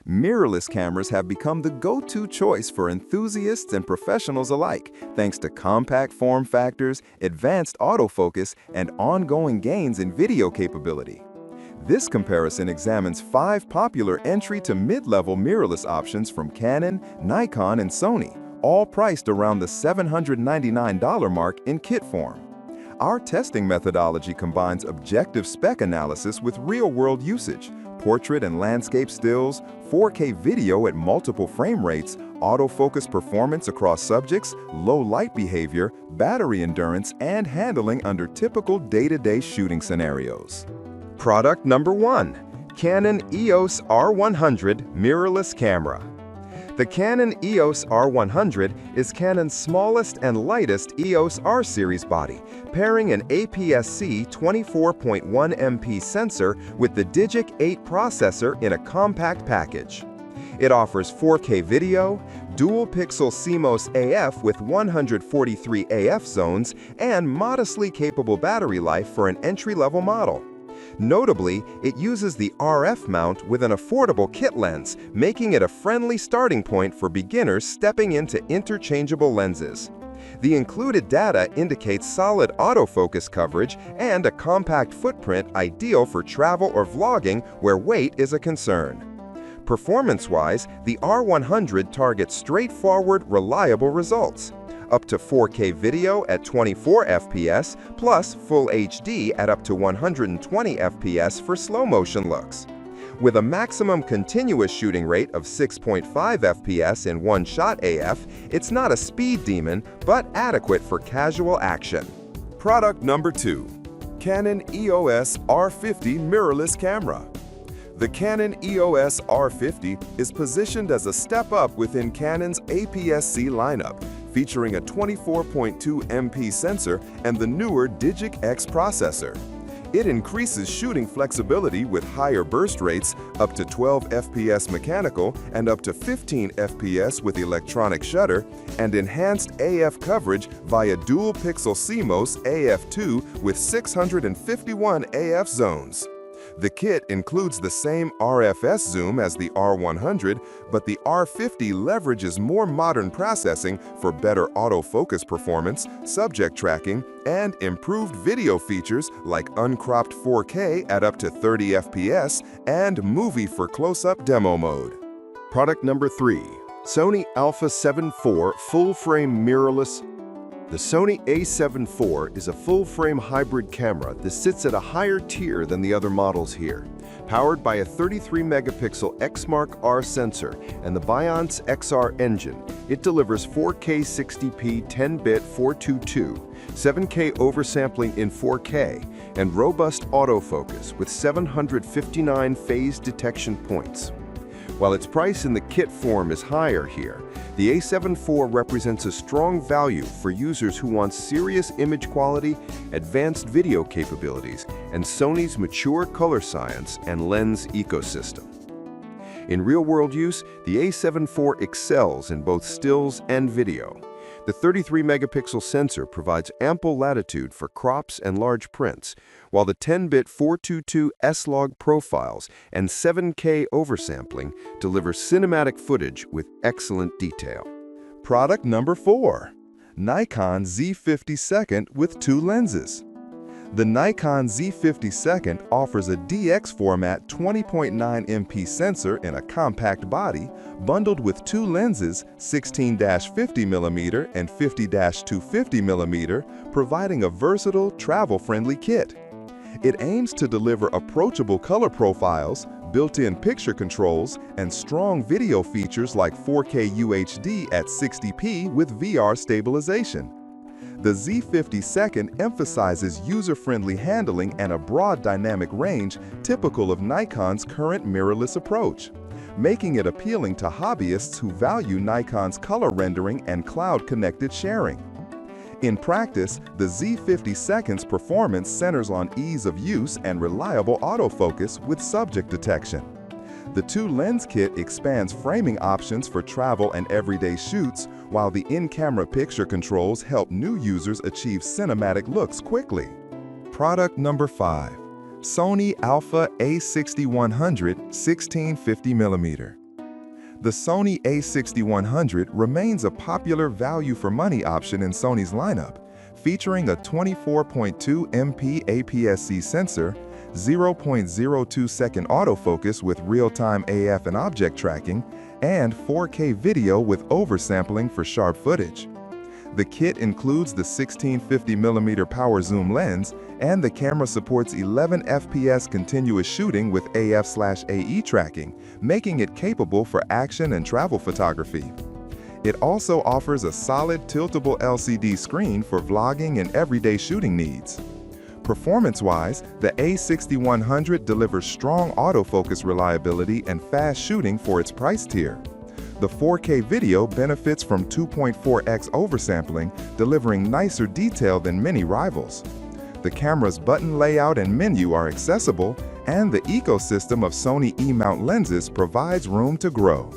Mirrorless cameras have become the go-to choice for enthusiasts and professionals alike, thanks to compact form factors, advanced autofocus, and ongoing gains in video capability. This comparison examines 5 popular entry to mid-level mirrorless options from Canon, Nikon, and Sony, all priced around the $799 mark in kit form. Our testing methodology combines objective spec analysis with real-world usage, portrait and landscape stills, 4K video at multiple frame rates, autofocus performance across subjects, low light behavior, battery endurance, and handling under typical day-to-day shooting scenarios. Product number 1. Canon EOS R100 Mirrorless Camera. The Canon EOS R100 is Canon's smallest and lightest EOS R series body, pairing an APS-C 24.1 MP sensor with the Digic 8 processor in a compact package. It offers 4K video, dual-pixel CMOS AF with 143 AF zones, and modestly capable battery life for an entry-level model. Notably, it uses the RF mount with an affordable kit lens, making it a friendly starting point for beginners stepping into interchangeable lenses. The included data indicates solid autofocus coverage and a compact footprint ideal for travel or vlogging where weight is a concern. Performance-wise, the R100 targets straightforward, reliable results. Up to 4K video at 24 FPS, plus Full HD at up to 120 FPS for slow-motion looks. With a maximum continuous shooting rate of 6.5 FPS in one-shot AF, it's not a speed demon, but adequate for casual action. Product number 2. Canon EOS R50 Mirrorless Camera. The Canon EOS R50 is positioned as a step up within Canon's APS-C lineup, featuring a 24.2 MP sensor and the newer Digic X processor. It increases shooting flexibility with higher burst rates, up to 12 FPS mechanical and up to 15 FPS with electronic shutter, and enhanced AF coverage via dual-pixel CMOS AF2 with 651 AF zones. The kit includes the same RFS zoom as the R100, but the R50 leverages more modern processing for better autofocus performance, subject tracking, and improved video features like uncropped 4K at up to 30 FPS and movie for close-up demo mode. Product number 3. Sony Alpha 7 IV Full-Frame Mirrorless. The Sony a7 IV is a full-frame hybrid camera that sits at a higher tier than the other models here. Powered by a 33-megapixel Xmark R sensor and the Bionce XR engine, it delivers 4K 60p 10-bit 422, 7K oversampling in 4K, and robust autofocus with 759 phase detection points. While its price in the kit form is higher here, the a7 IV represents a strong value for users who want serious image quality, advanced video capabilities, and Sony's mature color science and lens ecosystem. In real-world use, the a7 IV excels in both stills and video. The 33-megapixel sensor provides ample latitude for crops and large prints, while the 10-bit 422 S-Log profiles and 7K oversampling deliver cinematic footage with excellent detail. Product number 4. Nikon Z50 with 2 lenses. The Nikon Z50 offers a DX format 20.9 MP sensor in a compact body, bundled with 2 lenses, 16-50mm and 50-250mm, providing a versatile, travel-friendly kit. It aims to deliver approachable color profiles, built-in picture controls, and strong video features like 4K UHD at 60p with VR stabilization. The Z50 emphasizes user-friendly handling and a broad dynamic range typical of Nikon's current mirrorless approach, making it appealing to hobbyists who value Nikon's color rendering and cloud-connected sharing. In practice, the Z50's performance centers on ease of use and reliable autofocus with subject detection. The 2-lens kit expands framing options for travel and everyday shoots, while the in-camera picture controls help new users achieve cinematic looks quickly. Product number 5. Sony Alpha A6100 1650mm. The Sony a6100 remains a popular value-for-money option in Sony's lineup, featuring a 24.2 MP APS-C sensor, 0.02-second autofocus with real-time AF and object tracking, and 4K video with oversampling for sharp footage. The kit includes the 1650mm power zoom lens, and the camera supports 11 FPS continuous shooting with AF/AE tracking, making it capable for action and travel photography. It also offers a solid tiltable LCD screen for vlogging and everyday shooting needs. Performance-wise, the a6100 delivers strong autofocus reliability and fast shooting for its price tier. The 4K video benefits from 2.4x oversampling, delivering nicer detail than many rivals. The camera's button layout and menu are accessible, and the ecosystem of Sony E-mount lenses provides room to grow.